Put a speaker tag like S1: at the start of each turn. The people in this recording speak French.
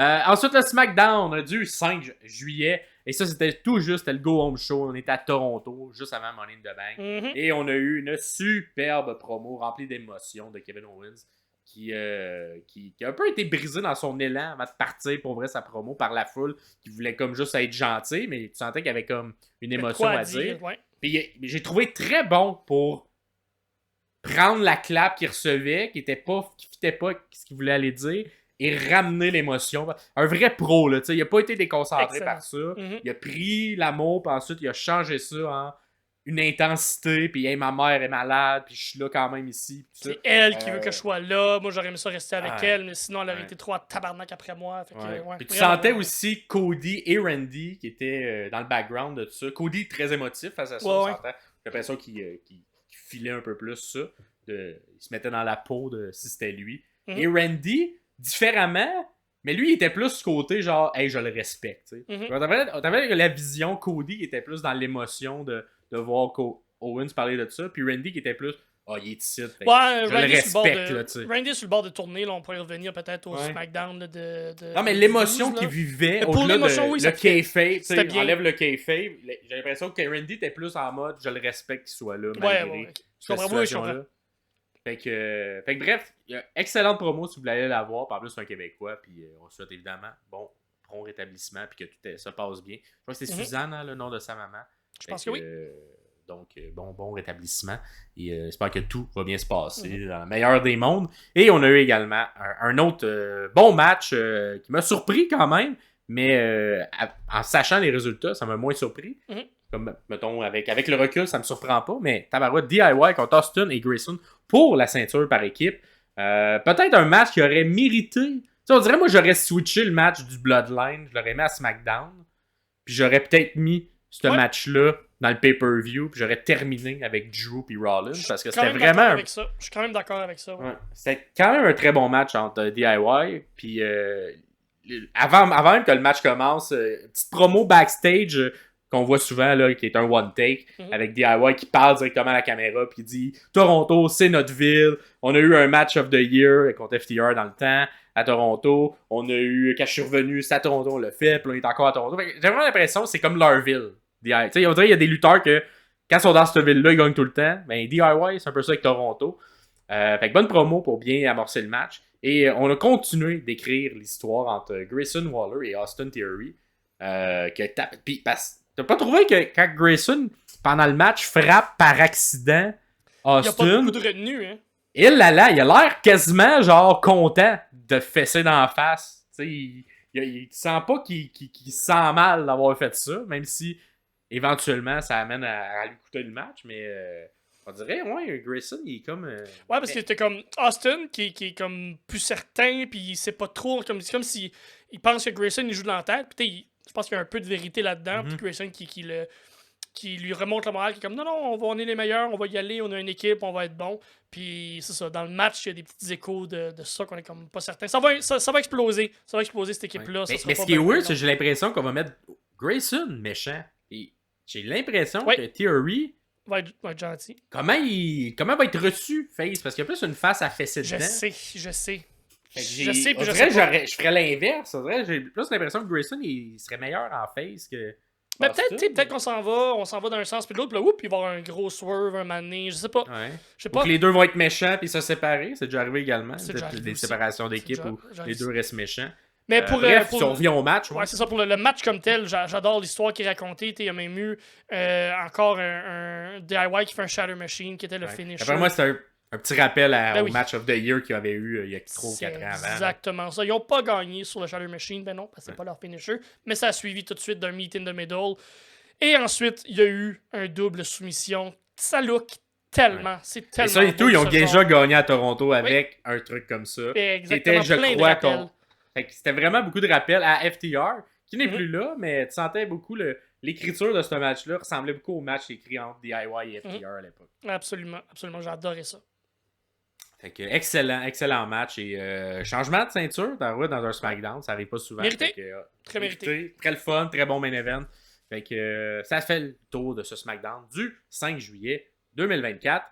S1: Ensuite, le SmackDown du 5 juillet. Et ça, c'était tout juste, c'était le Go Home Show. On était à Toronto, juste avant Money in the Bank.
S2: Mhm.
S1: Et on a eu une superbe promo remplie d'émotions de Kevin Owens qui a un peu été brisé dans son élan avant de partir pour vrai sa promo par la foule qui voulait comme juste être gentil, mais tu sentais qu'il y avait comme une émotion à dire.
S2: Ouais.
S1: Puis j'ai trouvé très bon pour prendre la clap qu'il recevait, qui fitait pas ce qu'il voulait aller dire, et ramener l'émotion. Un vrai pro, là, il a pas été déconcentré
S2: Excellent.
S1: par ça.
S2: Mm-hmm.
S1: Il a pris l'amour, puis ensuite il a changé ça en une intensité, puis hey, ma mère est malade, puis je suis là quand même ici.
S2: C'est elle qui veut que je sois là. Moi, j'aurais aimé ça rester avec elle, mais sinon, elle aurait été trop à tabarnak après moi. Fait que,
S1: puis tu sentais aussi Cody et Randy qui étaient dans le background de tout ça. Cody très émotif face à ça, on s'entend. J'ai l'impression qu'il filait un peu plus ça. Il se mettait dans la peau de si c'était lui.
S2: Mm-hmm.
S1: Et Randy, différemment, mais lui, il était plus ce côté genre, hey, je le respecte.
S2: Mm-hmm.
S1: On avait la vision Cody qui était plus dans l'émotion de voir Owens parler de ça, puis Randy qui était plus, il est ici. Je le respecte.
S2: Randy est sur le bord de tourner, là, on pourrait revenir peut-être au SmackDown de
S1: non, mais l'émotion qu'il vivait, au-delà de le kayfabe, enlève le kayfabe, j'ai l'impression que Randy était plus en mode, je le respecte qu'il soit là, malgré cette situation-là. Fait que bref, excellente promo si vous voulez aller la voir. Par plus, c'est un Québécois. Puis on souhaite évidemment bon rétablissement. Puis que tout se passe bien. Je crois que c'est Suzanne, hein, le nom de sa maman.
S2: Je pense que oui.
S1: Donc, bon rétablissement. Et j'espère que tout va bien se passer dans le meilleur des mondes. Et on a eu également un autre bon match qui m'a surpris quand même. Mais en sachant les résultats, ça m'a moins surpris. Comme, mettons, avec le recul, ça me surprend pas, mais tabarouette, DIY contre Austin et Grayson pour la ceinture par équipe. Peut-être un match qui aurait mérité. T'sais, on dirait, moi, j'aurais switché le match du Bloodline, je l'aurais mis à SmackDown, puis j'aurais peut-être mis ce match-là dans le pay-per-view, puis j'aurais terminé avec Drew et Rollins, parce que c'était vraiment...
S2: Je suis quand même d'accord avec ça.
S1: Ouais. C'était quand même un très bon match entre DIY, puis avant même que le match commence, petite promo backstage... qu'on voit souvent, là, qui est un one take, avec DIY qui parle directement à la caméra, puis dit « Toronto, c'est notre ville. On a eu un match of the year contre FTR dans le temps, à Toronto. On a eu, quand je suis revenu, c'est à Toronto, on l'a fait, puis là, on est encore à Toronto. » J'ai vraiment l'impression que c'est comme leur ville, DIY. Tu sais, on dirait qu'il y a des lutteurs que, quand ils sont dans cette ville-là, ils gagnent tout le temps. Ben, DIY, c'est un peu ça avec Toronto. Fait que bonne promo pour bien amorcer le match. Et on a continué d'écrire l'histoire entre Grayson Waller et Austin Theory. T'as pas trouvé que quand Grayson, pendant le match, frappe par accident Austin...
S2: Il n'y a pas beaucoup de retenue, hein?
S1: Il a l'air quasiment, genre, content de fesser dans la face. Tu sais, il sent pas qu'il se sent mal d'avoir fait ça, même si, éventuellement, ça amène à lui coûter le match, mais... on dirait, Grayson, il est comme...
S2: Ouais, parce que t'es comme Austin, qui est comme plus certain, puis il sait pas trop, c'est comme si il pense que Grayson, il joue dans la tête, puis je pense qu'il y a un peu de vérité là-dedans, puis Grayson qui lui remonte le moral, qui est comme non, on est les meilleurs, on va y aller, on a une équipe, on va être bon. Puis c'est ça, dans le match, il y a des petits échos de ça qu'on est comme pas certain. Ça va exploser. Ça va exploser cette équipe-là.
S1: Ouais. Mais ce qui est weird, c'est que j'ai l'impression qu'on va mettre Grayson méchant. Et j'ai l'impression que Theory
S2: va être gentil.
S1: Comment va être reçu, Face? Parce qu'il y a plus une face à fesser dedans.
S2: Je sais.
S1: Je ferais l'inverse. J'ai plus l'impression que Grayson il serait meilleur en face que.
S2: Mais peut-être qu'on s'en va d'un sens puis de l'autre, puis là, il va y avoir un gros swerve, un mané, je sais pas.
S1: Ouais. Je sais pas. Ou que les deux vont être méchants puis se séparer, c'est déjà arrivé également. Des séparations d'équipe où les deux restent méchants.
S2: Mais
S1: bref, si on revient au match.
S2: Ouais, c'est ça. Pour le match comme tel, j'adore l'histoire qui est racontée. Il y a même eu encore un DIY qui fait un Shatter Machine qui était le finisher.
S1: Après moi, c'est un petit rappel au Match of the Year qu'il y avait eu il y a 3 ou 4 ans avant.
S2: Exactement ça. Ils n'ont pas gagné sur le Shatter Machine, ben non, parce que c'est pas leur finisher. Mais ça a suivi tout de suite d'un meet in the middle. Et ensuite, il y a eu un double soumission. Ça look tellement. C'est tellement.
S1: Et ça et tout, ils ont déjà gagné à Toronto avec un truc comme ça.
S2: Exactement.
S1: Qui était, je crois, c'était vraiment beaucoup de rappels à FTR, qui n'est plus là, mais tu sentais beaucoup l'écriture de ce match-là ressemblait beaucoup au match écrit entre DIY et FTR à l'époque.
S2: Absolument, j'ai adoré ça.
S1: Fait que excellent match et changement de ceinture dans un SmackDown, ça arrive pas souvent.
S2: Mérité.
S1: Très mérité. Très le fun, très bon main event. Fait que ça fait le tour de ce SmackDown du 5 juillet 2024.